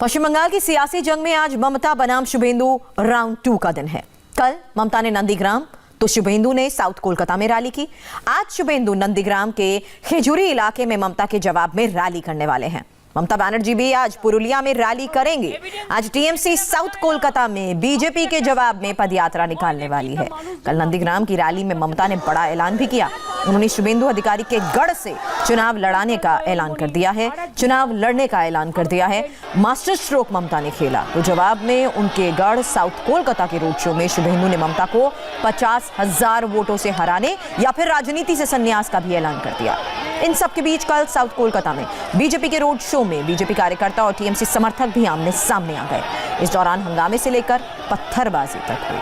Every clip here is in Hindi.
पश्चिम बंगाल की सियासी जंग में आज ममता बनाम शुभेंदु राउंड 2 का दिन है। कल ममता ने नंदीग्राम तो शुभेंदु ने साउथ कोलकाता में रैली की। आज शुभेंदु नंदीग्राम के खेजूरी इलाके में ममता के जवाब में रैली करने वाले हैं। ममता बनर्जी भी आज पुरुलिया में रैली करेंगे। आज टीएमसी साउथ कोलकाता में बीजेपी के जवाब में पदयात्रा निकालने वाली है। कल नंदीग्राम की रैली में ममता ने बड़ा ऐलान भी किया। उन्होंने शुभेंदु अधिकारी के गढ़ से चुनाव लड़ाने का ऐलान कर दिया है। चुनाव लड़ने का ऐलान कर दिया है। मास्टर स्ट्रोक ममता ने खेला तो जवाब में उनके गढ़ साउथ कोलकाता के रोड शो में शुभेंदु ने ममता को 50,000 वोटों से हराने या फिर राजनीति से संन्यास का भी ऐलान कर दिया। इन सब के बीच कल साउथ कोलकाता में बीजेपी के रोड शो में बीजेपी कार्यकर्ता और टीएमसी समर्थक भी आमने सामने आ गए। इस दौरान हंगामे से लेकर पत्थरबाजी तक हुई।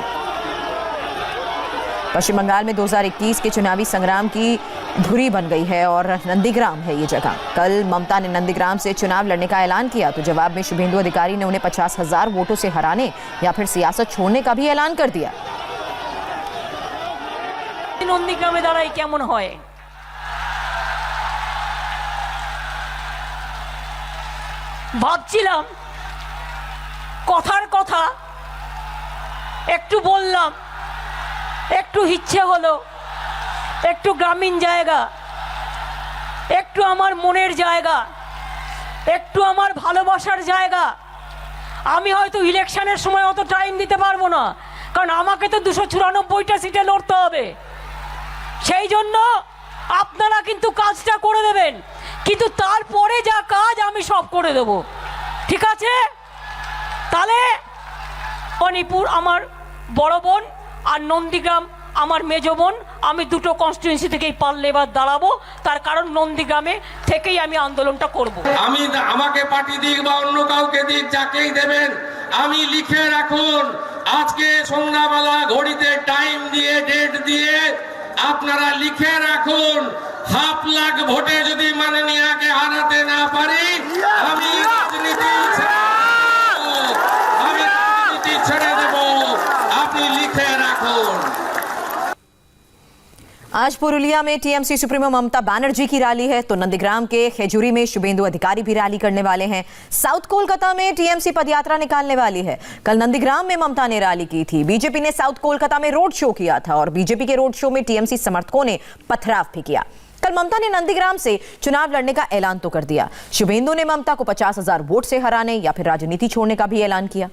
पश्चिम बंगाल में 2021 के चुनावी संग्राम की धुरी बन गई है और नंदीग्राम है ये जगह। कल ममता ने नंदीग्राम से चुनाव लड़ने का ऐलान किया तो जवाब में शुभेंदु अधिकारी ने उन्हें 50,000 वोटों से हराने या फिर सियासत छोड़ने का भी ऐलान कर दिया। नंदीग्रामे दाঁড়াই কেমন হয় ভাবছিলাম কথার কথা একটু বললাম, একটু ইচ্ছে হলো, একটু গ্রামীণ জায়গা, একটু আমার মনের জায়গা, একটু আমার ভালোবাসার জায়গা। আমি হয়তো ইলেকশনের সময় অত টাইম দিতে পারবো না, কারণ আমাকে তো 294টা সিটে লড়তে হবে। সেই জন্য আপনারা কিন্তু কাজটা করে দেবেন, কিন্তু তারপরে যা কাজ আমি সব করে দেব, ঠিক আছে? তাহলে মণিপুর আমার বড় বোন আর নন্দীগ্রাম আমার মেজ বোন, আমি দুটো কনস্টিটিউয়েন্সি থেকেই পারলে এবার দাঁড়াবো। তার কারণ নন্দীগ্রামে থেকেই আমি আন্দোলনটা করব। আমি আমাকে পার্টি দিক বা অন্য কাউকে দিক, যাকেই দেবেন আমি লিখে রাখুন, আজকে সন্ধ্যাবেলা ঘড়িতে টাইম দিয়ে ডেট দিয়ে আপনারা লিখে রাখুন, 1/2 লাখ ভোটে যদি মাননীয়াকে হারাতে না পারি আমি রাজনীতি ছেড়ে দেব। আপনি লিখে রাখুন। आज पुरुलिया में टीएमसी सुप्रीमो ममता बनर्जी की रैली है तो नंदीग्राम के खेजूरी में शुभेंदु अधिकारी भी रैली करने वाले हैं। साउथ कोलकाता में टीएमसी पदयात्रा निकालने वाली है। कल नंदीग्राम में ममता ने रैली की थी। बीजेपी ने साउथ कोलकाता में रोड शो किया था और बीजेपी के रोड शो में टीएमसी समर्थकों ने पथराव भी किया। कल ममता ने नंदीग्राम से चुनाव लड़ने का ऐलान तो कर दिया। शुभेंदु ने ममता को 50,000 वोट से हराने या फिर राजनीति छोड़ने का भी ऐलान किया।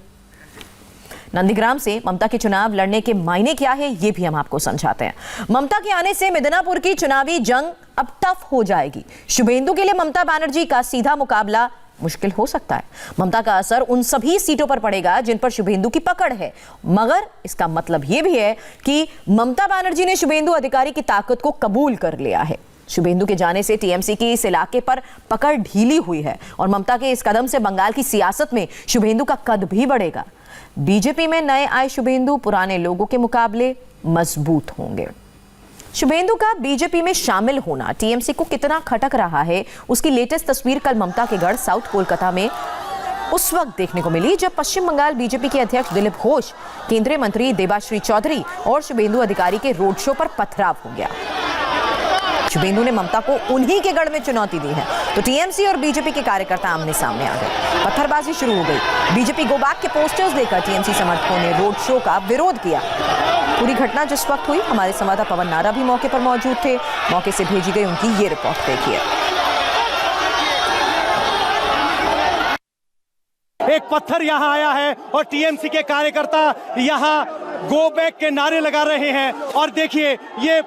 नंदीग्राम से ममता के चुनाव लड़ने के मायने क्या है ये भी हम आपको समझाते हैं। ममता के आने से मिदनापुर की चुनावी जंग अब टफ हो जाएगी। शुभेंदु के लिए ममता बनर्जी का सीधा मुकाबला मुश्किल हो सकता है। ममता का असर उन सभी सीटों पर पड़ेगा जिन पर शुभेंदु की पकड़ है, मगर इसका मतलब यह भी है कि ममता बनर्जी ने शुभेंदु अधिकारी की ताकत को कबूल कर लिया है। शुभेंदु के जाने से टीएमसी की इस इलाके पर पकड़ ढीली हुई है और ममता के इस कदम से बंगाल की सियासत में शुभेंदु का कद भी बढ़ेगा। बीजेपी में नए आए शुभेंदु पुराने लोगों के मुकाबले मजबूत होंगे। शुभेंदु का बीजेपी में शामिल होना टीएमसी को कितना खटक रहा है, उसकी लेटेस्ट तस्वीर कल ममता के गढ़ साउथ कोलकाता में उस वक्त देखने को मिली जब पश्चिम बंगाल बीजेपी के अध्यक्ष दिलीप घोष, केंद्रीय मंत्री देबाश्री चौधरी और शुभेंदु अधिकारी के रोड शो पर पथराव हो गया। शुभेंदु ने ममता को उन्हीं के गढ़ में चुनौती दी है तो टीएमसी और बीजेपी के कार्यकर्ता आमने सामने आ गए। पत्थरबाजी शुरू हो गई। बीजेपी गो बैक के पोस्टर्स लेकर टीएमसी समर्थकों ने रोड शो का विरोध किया। पूरी घटना जिस वक्त हुई हमारे संवाददाता पवन नारा भी मौके पर मौजूद थे। मौके से भेजी गई उनकी ये रिपोर्ट देखिए। एक पत्थर यहाँ आया है और टीएमसी के कार्यकर्ता यहाँ गो बैक के नारे लगा रहे हैं और देखिए ये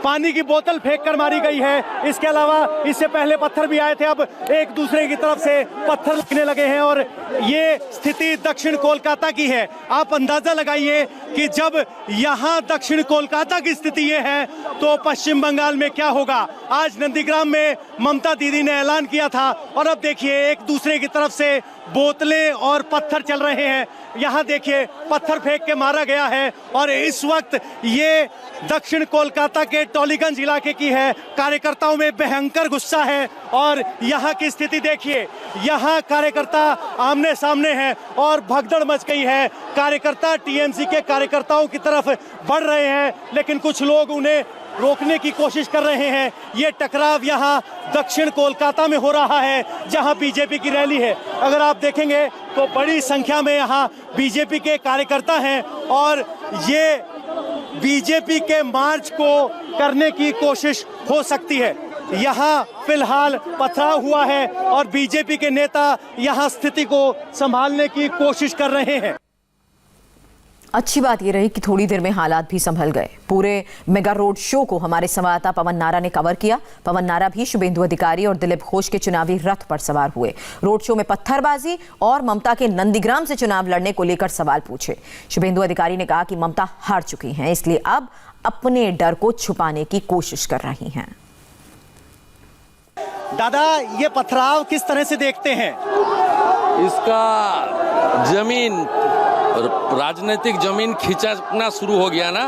पानी की बोतल फेंक कर मारी गई है। इसके अलावा इससे पहले पत्थर भी आए थे, अब एक दूसरे की तरफ से पत्थर लगने लगे हैं और ये स्थिति दक्षिण कोलकाता की है। आप अंदाजा लगाइए कि जब यहाँ दक्षिण कोलकाता की स्थिति ये है तो पश्चिम बंगाल में क्या होगा। आज नंदीग्राम में ममता दीदी ने ऐलान किया था और अब देखिए एक दूसरे की तरफ से बोतलें और पत्थर चल रहे हैं। यहाँ देखिए पत्थर फेंक के मारा गया है और इस वक्त ये दक्षिण कोलकाता के टॉलीगंज इलाके की है। कार्यकर्ताओं में भयंकर गुस्सा है और यहाँ की स्थिति देखिए, यहाँ कार्यकर्ता आमने सामने हैं और भगदड़ मच गई है। कार्यकर्ता टीएमसी के कार्यकर्ताओं की तरफ बढ़ रहे हैं, लेकिन कुछ लोग उन्हें रोकने की कोशिश कर रहे हैं। ये टकराव यहाँ दक्षिण कोलकाता में हो रहा है, जहाँ बीजेपी की रैली है। अगर आप देखेंगे तो बड़ी संख्या में यहाँ बीजेपी के कार्यकर्ता हैं और ये बीजेपी के मार्च को करने की कोशिश हो सकती है। यहाँ फिलहाल पथराव हुआ है और बीजेपी के नेता यहाँ स्थिति को संभालने की कोशिश कर रहे हैं। अच्छी बात यह रही कि थोड़ी देर में हालात भी संभल गए। पूरे मेगा रोड शो को हमारे संवाददाता पवन नारा ने कवर किया। पवन नारा भी शुभेंदु अधिकारी और दिलीप घोष के चुनावी रथ पर सवार हुए। रोड शो में पत्थरबाजी और ममता के नंदीग्राम से चुनाव लड़ने को लेकर सवाल पूछे। शुभेंदु अधिकारी ने कहा कि ममता हार चुकी हैं, इसलिए अब अपने डर को छुपाने की कोशिश कर रही हैं। दादा, ये पथराव किस तरह से देखते हैं? इसका जमीन, राजनीतिक जमीन खिंचना शुरू हो गया ना,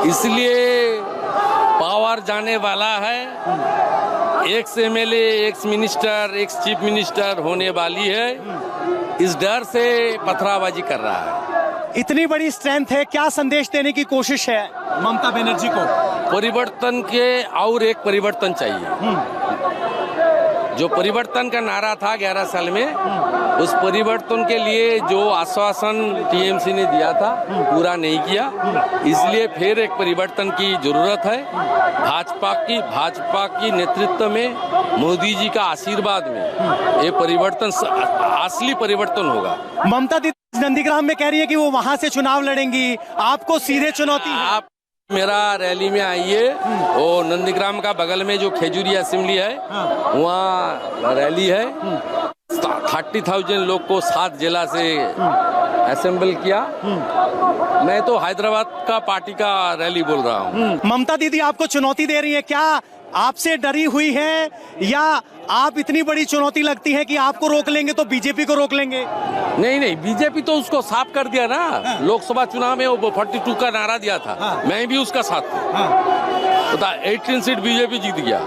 इसलिए पावर जाने वाला है। Ex MLA, ex minister, ex chief minister होने वाली है। इस डर से पथराबाजी कर रहा है। इतनी बड़ी स्ट्रेंथ है, क्या संदेश देने की कोशिश है ममता बनर्जी को? परिवर्तन के और एक परिवर्तन चाहिए। जो परिवर्तन का नारा था 11 साल में, उस परिवर्तन के लिए जो आश्वासन टीएमसी ने दिया था पूरा नहीं किया, इसलिए फिर एक परिवर्तन की जरूरत है। भाजपा की नेतृत्व में, मोदी जी का आशीर्वाद में ये परिवर्तन, असली परिवर्तन होगा। ममता दीदी नंदीग्राम में कह रही है कि वो वहां से चुनाव लड़ेंगी, आपको सीधे चुनौती है। आप मेरा रैली में आइए, वो नंदीग्राम का बगल में जो खेजूरी असेंबली है, वहाँ रैली है। 30,000 लोग को 7 जिला से असेंबल किया। मैं तो हैदराबाद का पार्टी का रैली बोल रहा हूँ। ममता दीदी आपको चुनौती दे रही है, क्या आपसे डरी हुई है या आप इतनी बड़ी चुनौती लगती है कि आपको रोक लेंगे तो बीजेपी को रोक लेंगे? नहीं, बीजेपी तो उसको साफ कर दिया ना। लोकसभा चुनाव में वो 42 का नारा दिया था, मैं भी उसका साथ था। 18 सीट बीजेपी जीत गया,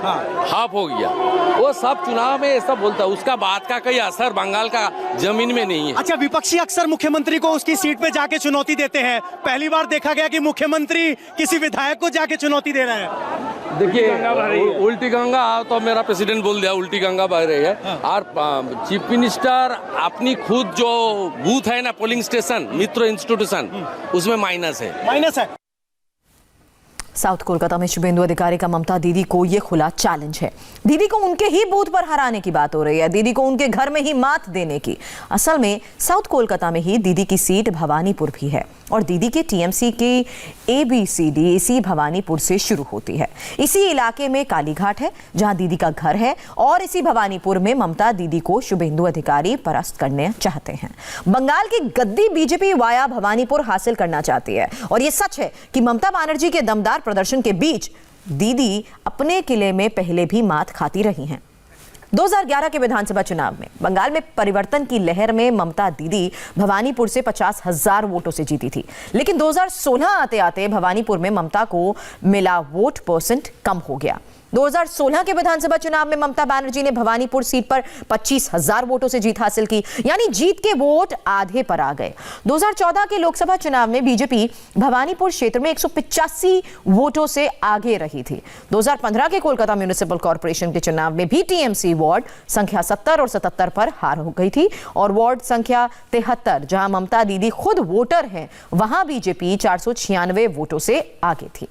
हाफ हो गया। वो सब चुनाव में ऐसा बोलता है, उसका बात का कोई असर बंगाल का जमीन में नहीं है। अच्छा, विपक्षी अक्सर मुख्यमंत्री को उसकी सीट पे जाके चुनौती देते हैं। पहली बार देखा गया कि मुख्यमंत्री किसी विधायक को जाके चुनौती दे रहे हैं। देखिए, उल्टी गंगा तो मेरा प्रेसिडेंट बोल दिया, उल्टी गंगा बह रही है। और चीफ मिनिस्टर अपनी खुद जो बूथ है ना, पोलिंग स्टेशन, मित्र इंस्टीट्यूशन, उसमें माइनस है। साउथ कोलकाता में शुभेंदु अधिकारी का ममता दीदी को ये खुला चैलेंज है। दीदी को उनके ही बूथ पर हराने की बात हो रही है, दीदी को उनके घर में ही मात देने की। असल में साउथ कोलकाता में ही दीदी की सीट भवानीपुर भी है और दीदी के टीएमसी की ABCD इसी भवानीपुर से शुरू होती है। इसी इलाके में कालीघाट है जहां दीदी का घर है और इसी भवानीपुर में ममता दीदी को शुभेंदु अधिकारी परास्त करने चाहते हैं। बंगाल की गद्दी बीजेपी वाया भवानीपुर हासिल करना चाहती है और ये सच है कि ममता बनर्जी के दमदार प्रदर्शन के बीच दीदी अपने किले में पहले भी मात खाती रही हैं। 2011 के विधानसभा चुनाव में बंगाल में परिवर्तन की लहर में ममता दीदी भवानीपुर से 50,000 वोटों से जीती थी, लेकिन 2016 आते आते भवानीपुर में ममता को मिला वोट % कम हो गया। 2016 के विधानसभा चुनाव में ममता बनर्जी ने भवानीपुर सीट पर 25,000 वोटों से जीत हासिल की, यानी जीत के वोट आधे पर आ गए। 2014 के लोकसभा चुनाव में बीजेपी भवानीपुर क्षेत्र में 185 वोटों से आगे रही थी। 2015 के कोलकाता म्युनिसिपल कॉर्पोरेशन के चुनाव में भी टीएमसी वार्ड संख्या 70 और 77 पर हार हो गई थी और वार्ड संख्या 73, जहां ममता दीदी खुद वोटर हैं, वहां बीजेपी 496 वोटों से आगे थी।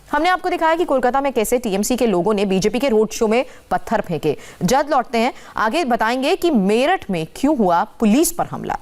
हमने आपको दिखाया कि कोलकाता में कैसे टीएमसी के लोगों ने बीजेपी के रोड शो में पत्थर फेंके। जल्द लौटते हैं, आगे बताएंगे कि मेरठ में क्यों हुआ पुलिस पर हमला।